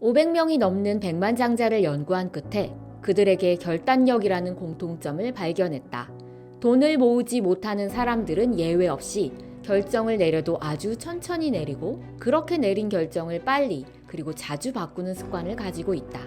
500명이 넘는 백만장자를 연구한 끝에 그들에게 결단력이라는 공통점을 발견했다. 돈을 모으지 못하는 사람들은 예외 없이 결정을 내려도 아주 천천히 내리고 그렇게 내린 결정을 빨리 그리고 자주 바꾸는 습관을 가지고 있다.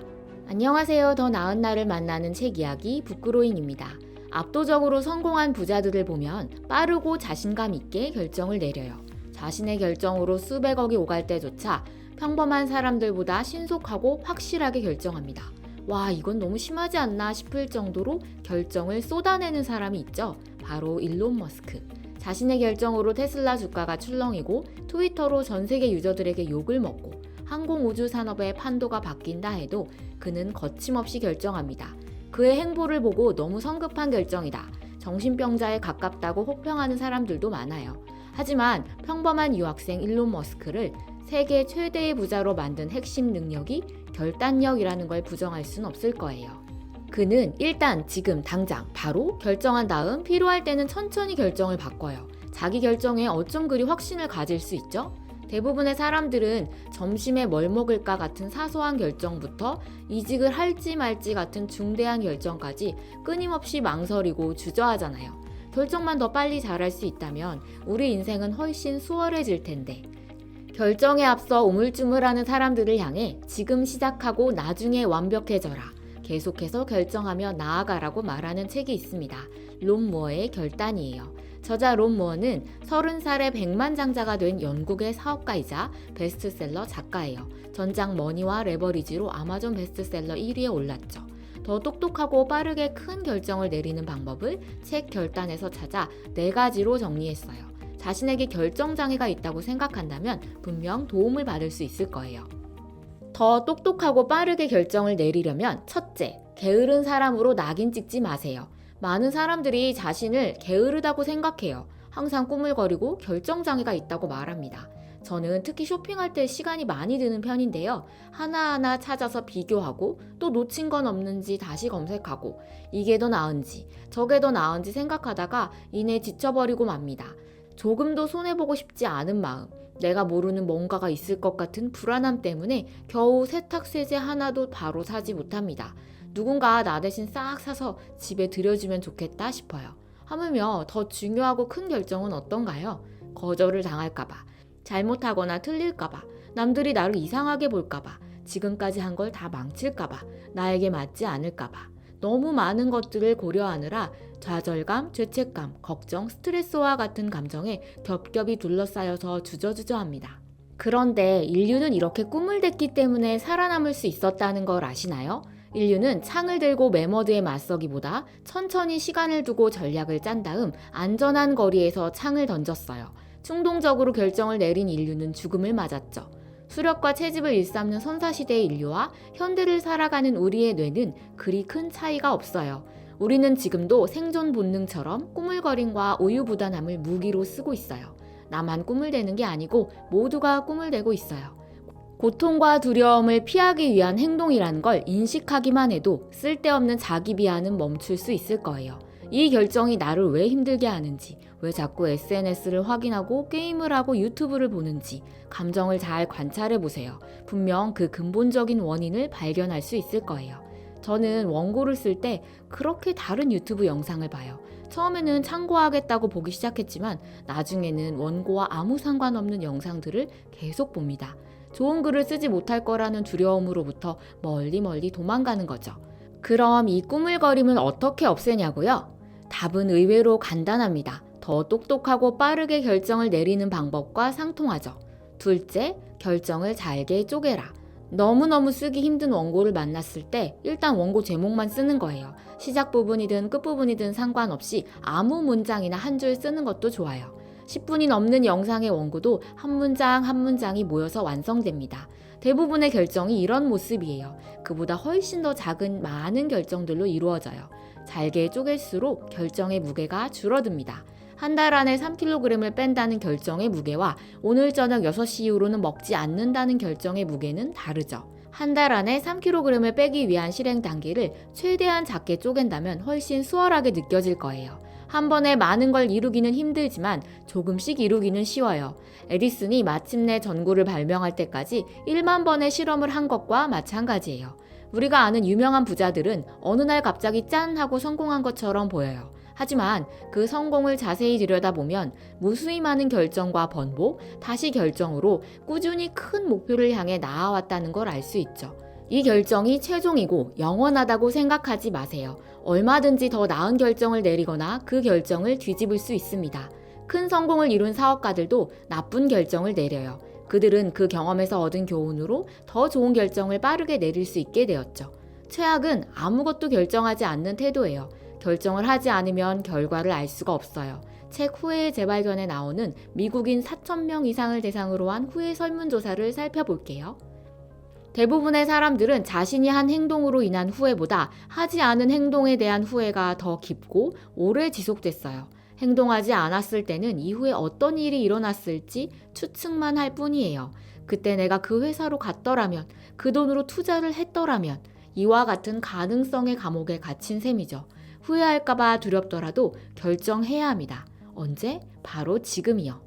안녕하세요. 더 나은 나를 만나는 책 이야기 북그로잉입니다. 압도적으로 성공한 부자들을 보면 빠르고 자신감 있게 결정을 내려요. 자신의 결정으로 수백억이 오갈 때조차 평범한 사람들보다 신속하고 확실하게 결정합니다. 와, 이건 너무 심하지 않나 싶을 정도로 결정을 쏟아내는 사람이 있죠. 바로 일론 머스크. 자신의 결정으로 테슬라 주가가 출렁이고 트위터로 전 세계 유저들에게 욕을 먹고 항공우주 산업의 판도가 바뀐다 해도 그는 거침없이 결정합니다. 그의 행보를 보고 너무 성급한 결정이다. 정신병자에 가깝다고 혹평하는 사람들도 많아요. 하지만 평범한 유학생 일론 머스크를 세계 최대의 부자로 만든 핵심 능력이 결단력이라는 걸 부정할 순 없을 거예요. 그는 일단 지금 당장 바로 결정한 다음 필요할 때는 천천히 결정을 바꿔요. 자기 결정에 어쩜 그리 확신을 가질 수 있죠? 대부분의 사람들은 점심에 뭘 먹을까 같은 사소한 결정부터 이직을 할지 말지 같은 중대한 결정까지 끊임없이 망설이고 주저하잖아요. 결정만 더 빨리 잘할 수 있다면 우리 인생은 훨씬 수월해질 텐데. 결정에 앞서 우물쭈물하는 사람들을 향해 지금 시작하고 나중에 완벽해져라. 계속해서 결정하며 나아가라고 말하는 책이 있습니다. 론 무어의 결단이에요. 저자 론 무어는 30살에 백만장자가 된 영국의 사업가이자 베스트셀러 작가예요. 전작 머니와 레버리지로 아마존 베스트셀러 1위에 올랐죠. 더 똑똑하고 빠르게 큰 결정을 내리는 방법을 책 결단에서 찾아 4가지로 정리했어요. 자신에게 결정장애가 있다고 생각한다면 분명 도움을 받을 수 있을 거예요. 더 똑똑하고 빠르게 결정을 내리려면 첫째, 게으른 사람으로 낙인 찍지 마세요. 많은 사람들이 자신을 게으르다고 생각해요. 항상 꾸물거리고 결정장애가 있다고 말합니다. 저는 특히 쇼핑할 때 시간이 많이 드는 편인데요. 하나하나 찾아서 비교하고 또 놓친 건 없는지 다시 검색하고 이게 더 나은지 저게 더 나은지 생각하다가 이내 지쳐버리고 맙니다. 조금도 손해보고 싶지 않은 마음, 내가 모르는 뭔가가 있을 것 같은 불안함 때문에 겨우 세탁세제 하나도 바로 사지 못합니다. 누군가 나 대신 싹 사서 집에 들여주면 좋겠다 싶어요. 하물며 더 중요하고 큰 결정은 어떤가요? 거절을 당할까봐, 잘못하거나 틀릴까봐, 남들이 나를 이상하게 볼까봐, 지금까지 한 걸 다 망칠까봐, 나에게 맞지 않을까봐. 너무 많은 것들을 고려하느라 좌절감, 죄책감, 걱정, 스트레스와 같은 감정에 겹겹이 둘러싸여서 주저주저합니다. 그런데 인류는 이렇게 꿈을 댔기 때문에 살아남을 수 있었다는 걸 아시나요? 인류는 창을 들고 매머드에 맞서기보다 천천히 시간을 두고 전략을 짠 다음 안전한 거리에서 창을 던졌어요. 충동적으로 결정을 내린 인류는 죽음을 맞았죠. 수렵과 채집을 일삼는 선사시대의 인류와 현대를 살아가는 우리의 뇌는 그리 큰 차이가 없어요. 우리는 지금도 생존 본능처럼 꾸물거림과 우유부단함을 무기로 쓰고 있어요. 나만 꿈을 대는 게 아니고 모두가 꿈을 대고 있어요. 고통과 두려움을 피하기 위한 행동이라는 걸 인식하기만 해도 쓸데없는 자기 비하는 멈출 수 있을 거예요. 이 결정이 나를 왜 힘들게 하는지, 왜 자꾸 SNS를 확인하고 게임을 하고 유튜브를 보는지 감정을 잘 관찰해 보세요. 분명 그 근본적인 원인을 발견할 수 있을 거예요. 저는 원고를 쓸 때 그렇게 다른 유튜브 영상을 봐요. 처음에는 참고하겠다고 보기 시작했지만 나중에는 원고와 아무 상관없는 영상들을 계속 봅니다. 좋은 글을 쓰지 못할 거라는 두려움으로부터 멀리 도망가는 거죠. 그럼 이 꾸물거림은 어떻게 없애냐고요? 답은 의외로 간단합니다. 더 똑똑하고 빠르게 결정을 내리는 방법과 상통하죠. 둘째, 결정을 잘게 쪼개라. 너무너무 쓰기 힘든 원고를 만났을 때 일단 원고 제목만 쓰는 거예요. 시작 부분이든 끝 부분이든 상관없이 아무 문장이나 한 줄 쓰는 것도 좋아요. 10분이 넘는 영상의 원고도 한 문장 한 문장이 모여서 완성됩니다. 대부분의 결정이 이런 모습이에요. 그보다 훨씬 더 작은 많은 결정들로 이루어져요. 잘게 쪼갤수록 결정의 무게가 줄어듭니다. 한 달 안에 3kg을 뺀다는 결정의 무게와 오늘 저녁 6시 이후로는 먹지 않는다는 결정의 무게는 다르죠. 한 달 안에 3kg을 빼기 위한 실행 단계를 최대한 작게 쪼갠다면 훨씬 수월하게 느껴질 거예요. 한 번에 많은 걸 이루기는 힘들지만 조금씩 이루기는 쉬워요. 에디슨이 마침내 전구를 발명할 때까지 1만 번의 실험을 한 것과 마찬가지예요. 우리가 아는 유명한 부자들은 어느 날 갑자기 짠 하고 성공한 것처럼 보여요. 하지만 그 성공을 자세히 들여다보면 무수히 많은 결정과 번복, 다시 결정으로 꾸준히 큰 목표를 향해 나아왔다는 걸 알 수 있죠. 이 결정이 최종이고 영원하다고 생각하지 마세요. 얼마든지 더 나은 결정을 내리거나 그 결정을 뒤집을 수 있습니다. 큰 성공을 이룬 사업가들도 나쁜 결정을 내려요. 그들은 그 경험에서 얻은 교훈으로 더 좋은 결정을 빠르게 내릴 수 있게 되었죠. 최악은 아무것도 결정하지 않는 태도예요. 결정을 하지 않으면 결과를 알 수가 없어요. 책 후회의 재발견에 나오는 미국인 4,000명 이상을 대상으로 한 후회 설문조사를 살펴볼게요. 대부분의 사람들은 자신이 한 행동으로 인한 후회보다 하지 않은 행동에 대한 후회가 더 깊고 오래 지속됐어요. 행동하지 않았을 때는 이후에 어떤 일이 일어났을지 추측만 할 뿐이에요. 그때 내가 그 회사로 갔더라면, 그 돈으로 투자를 했더라면, 이와 같은 가능성의 감옥에 갇힌 셈이죠. 후회할까봐 두렵더라도 결정해야 합니다. 언제? 바로 지금이요.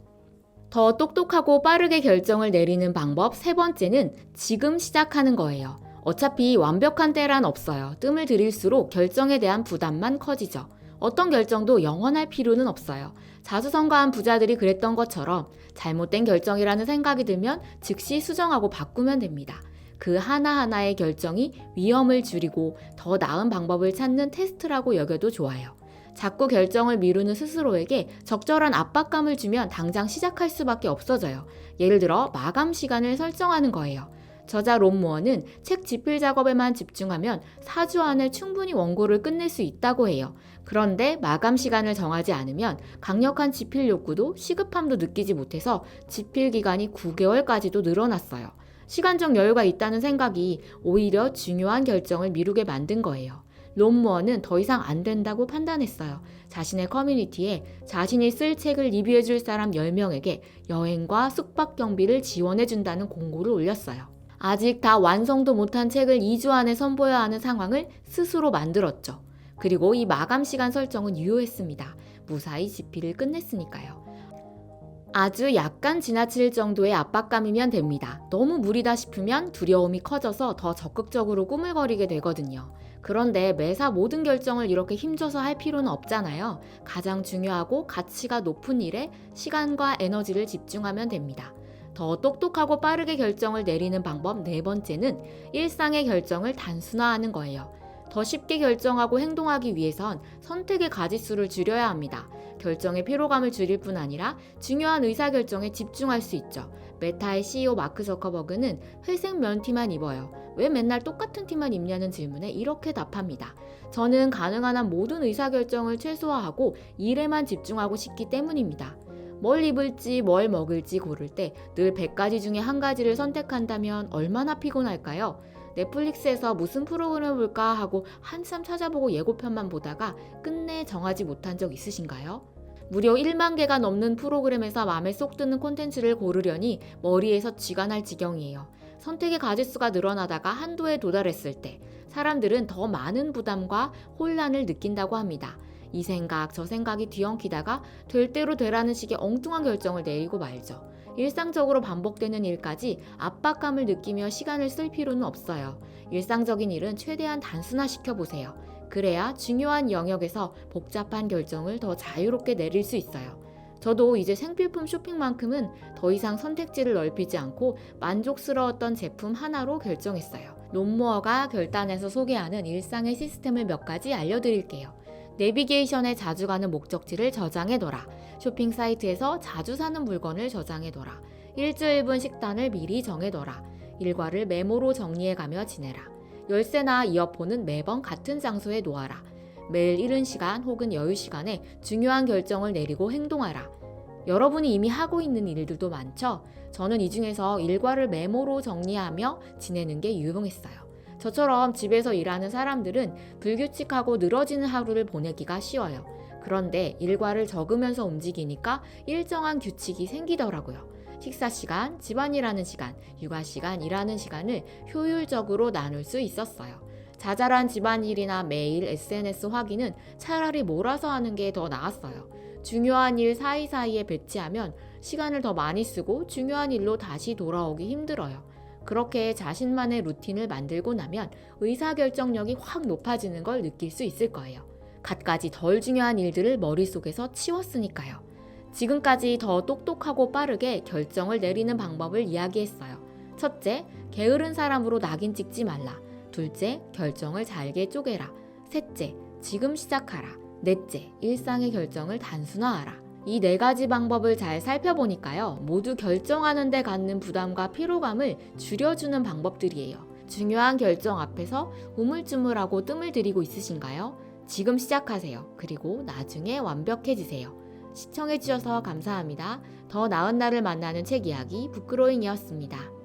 더 똑똑하고 빠르게 결정을 내리는 방법 세 번째는 지금 시작하는 거예요. 어차피 완벽한 때란 없어요. 뜸을 들일수록 결정에 대한 부담만 커지죠. 어떤 결정도 영원할 필요는 없어요. 자수성가한 부자들이 그랬던 것처럼 잘못된 결정이라는 생각이 들면 즉시 수정하고 바꾸면 됩니다. 그 하나하나의 결정이 위험을 줄이고 더 나은 방법을 찾는 테스트라고 여겨도 좋아요. 자꾸 결정을 미루는 스스로에게 적절한 압박감을 주면 당장 시작할 수밖에 없어져요. 예를 들어 마감 시간을 설정하는 거예요. 저자 론 무어는 책 집필 작업에만 집중하면 4주 안에 충분히 원고를 끝낼 수 있다고 해요. 그런데 마감 시간을 정하지 않으면 강력한 집필 욕구도 시급함도 느끼지 못해서 집필 기간이 9개월까지도 늘어났어요. 시간적 여유가 있다는 생각이 오히려 중요한 결정을 미루게 만든 거예요. 론 무어는 더 이상 안 된다고 판단했어요. 자신의 커뮤니티에 자신이 쓸 책을 리뷰해줄 사람 10명에게 여행과 숙박 경비를 지원해준다는 공고를 올렸어요. 아직 다 완성도 못한 책을 2주 안에 선보여야 하는 상황을 스스로 만들었죠. 그리고 이 마감 시간 설정은 유효했습니다. 무사히 집필을 끝냈으니까요. 아주 약간 지나칠 정도의 압박감이면 됩니다. 너무 무리다 싶으면 두려움이 커져서 더 적극적으로 꾸물거리게 되거든요. 그런데 매사 모든 결정을 이렇게 힘줘서 할 필요는 없잖아요. 가장 중요하고 가치가 높은 일에 시간과 에너지를 집중하면 됩니다. 더 똑똑하고 빠르게 결정을 내리는 방법 네 번째는 일상의 결정을 단순화하는 거예요. 더 쉽게 결정하고 행동하기 위해선 선택의 가짓수를 줄여야 합니다. 결정의 피로감을 줄일 뿐 아니라 중요한 의사결정에 집중할 수 있죠. 메타의 CEO 마크 저커버그는 회색 면티만 입어요. 왜 맨날 똑같은 티만 입냐는 질문에 이렇게 답합니다. 저는 가능한 한 모든 의사결정을 최소화하고 일에만 집중하고 싶기 때문입니다. 뭘 입을지 뭘 먹을지 고를 때 늘 100가지 중에 한 가지를 선택한다면 얼마나 피곤할까요? 넷플릭스에서 무슨 프로그램을 볼까 하고 한참 찾아보고 예고편만 보다가 끝내 정하지 못한 적 있으신가요? 무려 1만 개가 넘는 프로그램에서 마음에 쏙 드는 콘텐츠를 고르려니 머리에서 쥐가 날 지경이에요. 선택의 가짓수가 늘어나다가 한도에 도달했을 때 사람들은 더 많은 부담과 혼란을 느낀다고 합니다. 이 생각 저 생각이 뒤엉키다가 될 대로 되라는 식의 엉뚱한 결정을 내리고 말죠. 일상적으로 반복되는 일까지 압박감을 느끼며 시간을 쓸 필요는 없어요. 일상적인 일은 최대한 단순화시켜 보세요. 그래야 중요한 영역에서 복잡한 결정을 더 자유롭게 내릴 수 있어요. 저도 이제 생필품 쇼핑만큼은 더 이상 선택지를 넓히지 않고 만족스러웠던 제품 하나로 결정했어요. 론 무어가 결단해서 소개하는 일상의 시스템을 몇 가지 알려드릴게요. 내비게이션에 자주 가는 목적지를 저장해둬라. 쇼핑 사이트에서 자주 사는 물건을 저장해둬라. 일주일분 식단을 미리 정해둬라. 일과를 메모로 정리해가며 지내라. 열쇠나 이어폰은 매번 같은 장소에 놓아라. 매일 이른 시간 혹은 여유 시간에 중요한 결정을 내리고 행동하라. 여러분이 이미 하고 있는 일들도 많죠? 저는 이 중에서 일과를 메모로 정리하며 지내는 게 유용했어요. 저처럼 집에서 일하는 사람들은 불규칙하고 늘어지는 하루를 보내기가 쉬워요. 그런데 일과를 적으면서 움직이니까 일정한 규칙이 생기더라고요. 식사 시간, 집안일하는 시간, 육아 시간, 일하는 시간을 효율적으로 나눌 수 있었어요. 자잘한 집안일이나 메일, SNS 확인은 차라리 몰아서 하는 게 더 나았어요. 중요한 일 사이사이에 배치하면 시간을 더 많이 쓰고 중요한 일로 다시 돌아오기 힘들어요. 그렇게 자신만의 루틴을 만들고 나면 의사결정력이 확 높아지는 걸 느낄 수 있을 거예요. 갖가지 덜 중요한 일들을 머릿속에서 치웠으니까요. 지금까지 더 똑똑하고 빠르게 결정을 내리는 방법을 이야기했어요. 첫째, 게으른 사람으로 낙인 찍지 말라. 둘째, 결정을 잘게 쪼개라. 셋째, 지금 시작하라. 넷째, 일상의 결정을 단순화하라. 이 4가지 방법을 잘 살펴보니까요. 모두 결정하는 데 갖는 부담과 피로감을 줄여주는 방법들이에요. 중요한 결정 앞에서 우물쭈물하고 뜸을 들이고 있으신가요? 지금 시작하세요. 그리고 나중에 완벽해지세요. 시청해주셔서 감사합니다. 더 나은 나를 만나는 책 이야기 북그로잉이었습니다.